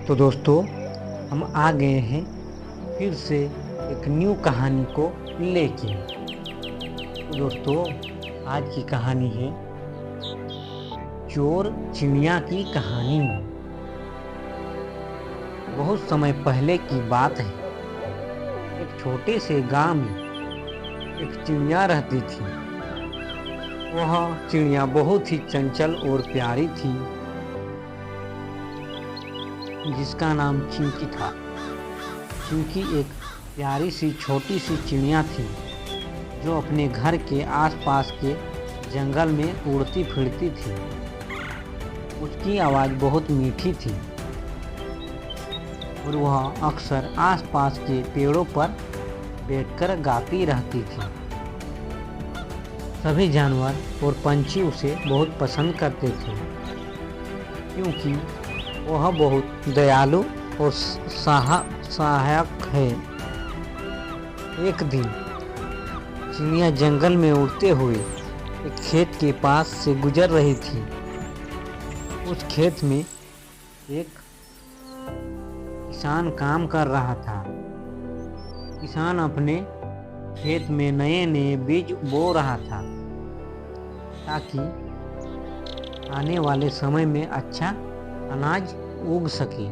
तो दोस्तों, हम आ गए हैं फिर से एक न्यू कहानी को लेके। तो दोस्तों, आज की कहानी है चोर चिड़िया की कहानी। बहुत समय पहले की बात है। एक छोटे से गांव में एक चिड़िया रहती थी। वह चिड़िया बहुत ही चंचल और प्यारी थी, जिसका नाम चिंकी था। चिंकी एक प्यारी सी छोटी सी चिड़िया थी जो अपने घर के आसपास के जंगल में उड़ती फिरती थी। उसकी आवाज़ बहुत मीठी थी और वह अक्सर आसपास के पेड़ों पर बैठकर गाती रहती थी। सभी जानवर और पंछी उसे बहुत पसंद करते थे, क्योंकि वह बहुत दयालु और सहायक है। एक दिन चिड़िया जंगल में उड़ते हुए एक खेत के पास से गुजर रही थी। उस खेत में एक किसान काम कर रहा था। किसान अपने खेत में नए नए बीज बो रहा था ताकि आने वाले समय में अच्छा अनाज उग सके।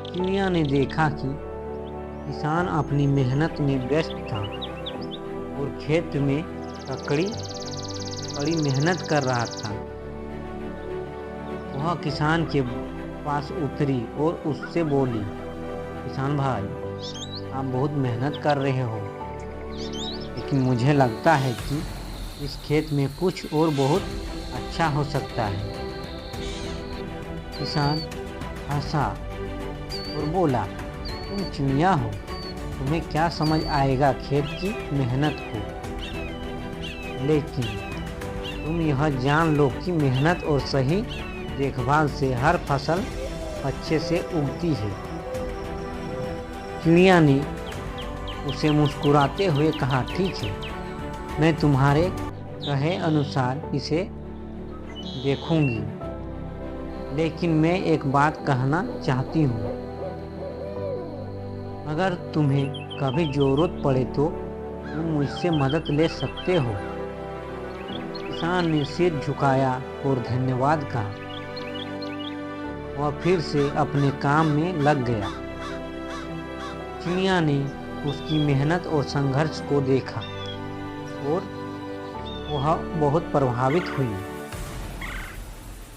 चिड़िया ने देखा कि किसान अपनी मेहनत में व्यस्त था और खेत में कड़ी मेहनत कर रहा था। वह किसान के पास उतरी और उससे बोली, किसान भाई, आप बहुत मेहनत कर रहे हो, लेकिन मुझे लगता है कि इस खेत में कुछ और बहुत अच्छा हो सकता है। किसान हंसा और बोला, तुम चिड़िया हो, तुम्हें क्या समझ आएगा खेत की मेहनत को। लेकिन तुम यह जान लो कि मेहनत और सही देखभाल से हर फसल अच्छे से उगती है। चिड़िया ने उसे मुस्कुराते हुए कहा, ठीक है, मैं तुम्हारे कहे अनुसार इसे देखूंगी, लेकिन मैं एक बात कहना चाहती हूँ। अगर तुम्हें कभी जरूरत पड़े तो तुम मुझसे मदद ले सकते हो। किसान ने सिर झुकाया और धन्यवाद कहा। वह फिर से अपने काम में लग गया। चिड़िया ने उसकी मेहनत और संघर्ष को देखा और वह बहुत प्रभावित हुई।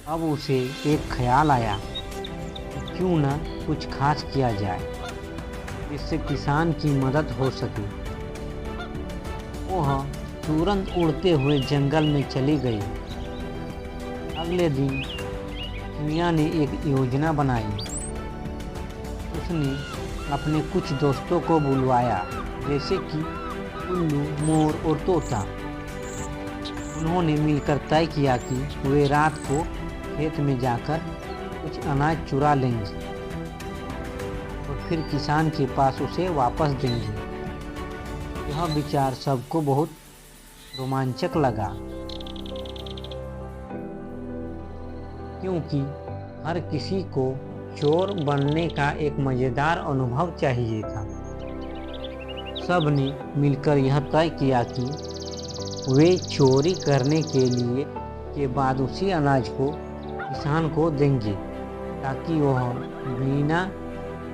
अब उसे एक ख्याल आया कि क्यों न कुछ खास किया जाए जिससे किसान की मदद हो सके। वह तुरंत उड़ते हुए जंगल में चली गई। अगले दिन चिड़िया ने एक योजना बनाई। उसने अपने कुछ दोस्तों को बुलवाया, जैसे कि उल्लू, मोर और तोता। उन्होंने मिलकर तय किया कि वे रात को खेत में जाकर कुछ अनाज चुरा लेंगे और फिर किसान के पास उसे वापस देंगे। यह विचार सबको बहुत रोमांचक लगा, क्योंकि हर किसी को चोर बनने का एक मज़ेदार अनुभव चाहिए था। सब ने मिलकर यह तय किया कि वे चोरी करने के बाद उसी अनाज को किसान को देंगे, ताकि वह बिना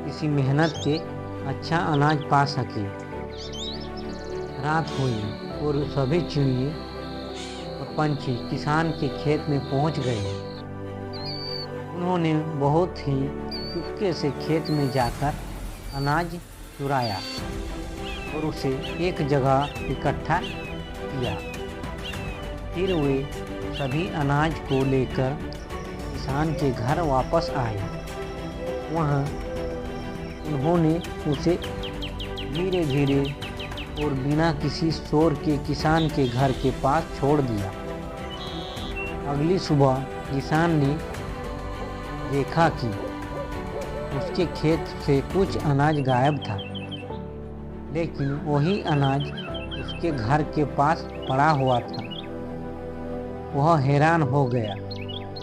किसी मेहनत के अच्छा अनाज पा सके। रात हुई और सभी चिड़िए और पंछी किसान के खेत में पहुंच गए। उन्होंने बहुत ही चुपके से खेत में जाकर अनाज चुराया और उसे एक जगह इकट्ठा किया। फिर वे सभी अनाज को लेकर किसान के घर वापस आए। वहाँ उन्होंने उसे धीरे धीरे और बिना किसी शोर के किसान के घर के पास छोड़ दिया। अगली सुबह किसान ने देखा कि उसके खेत से कुछ अनाज गायब था, लेकिन वही अनाज उसके घर के पास पड़ा हुआ था। वह हैरान हो गया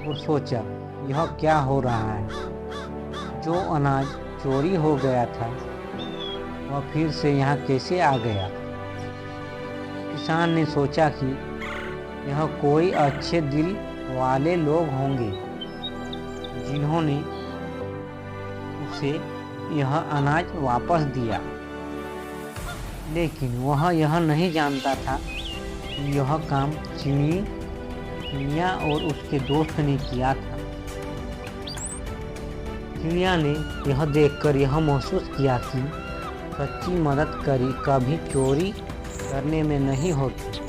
और सोचा, यह क्या हो रहा है। जो अनाज चोरी हो गया था वह फिर से यहाँ कैसे आ गया। किसान ने सोचा कि यह कोई अच्छे दिल वाले लोग होंगे जिन्होंने उसे यह अनाज वापस दिया, लेकिन वह यह नहीं जानता था कि यह काम चिड़िया और उसके दोस्त ने किया था। चिड़िया ने यह देखकर यह महसूस किया कि सच्ची मदद कभी चोरी करने में नहीं होती।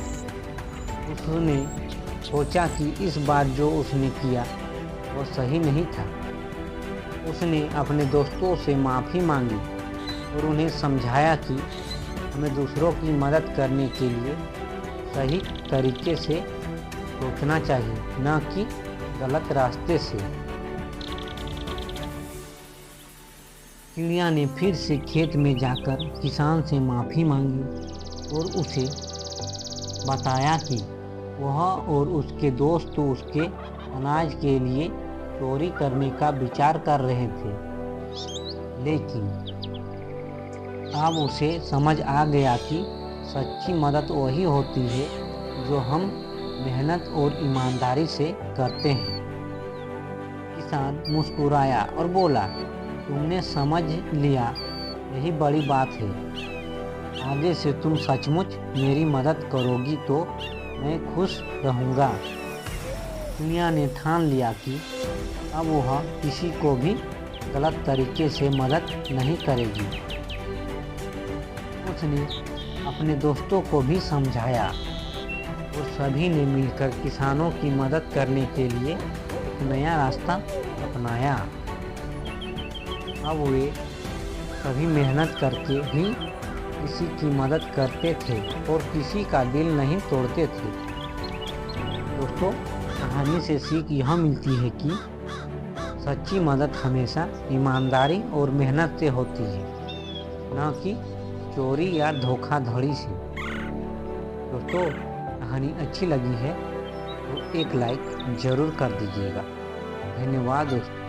उसने सोचा कि इस बार जो उसने किया वह सही नहीं था। उसने अपने दोस्तों से माफ़ी मांगी और उन्हें समझाया कि हमें दूसरों की मदद करने के लिए सही तरीके से सोचना चाहिए, न कि गलत रास्ते से। चिड़िया ने फिर से खेत में जाकर किसान से माफ़ी मांगी और उसे बताया कि वह और उसके दोस्त उसके अनाज के लिए चोरी करने का विचार कर रहे थे, लेकिन अब उसे समझ आ गया कि सच्ची मदद वही होती है जो हम मेहनत और ईमानदारी से करते हैं। किसान मुस्कुराया और बोला, तुमने समझ लिया, यही बड़ी बात है। आगे से तुम सचमुच मेरी मदद करोगी तो मैं खुश रहूँगा। चिड़िया ने ठान लिया कि अब वह किसी को भी गलत तरीके से मदद नहीं करेगी। उसने अपने दोस्तों को भी समझाया और सभी ने मिलकर किसानों की मदद करने के लिए एक नया रास्ता अपनाया। अब वे सभी मेहनत करके ही किसी की मदद करते थे और किसी का दिल नहीं तोड़ते थे। दोस्तों, कहानी से सीख यह मिलती है कि सच्ची मदद हमेशा ईमानदारी और मेहनत से होती है, न कि चोरी या धोखाधड़ी से। दोस्तों, कहानी अच्छी लगी है तो एक लाइक ज़रूर कर दीजिएगा। धन्यवाद दोस्तों।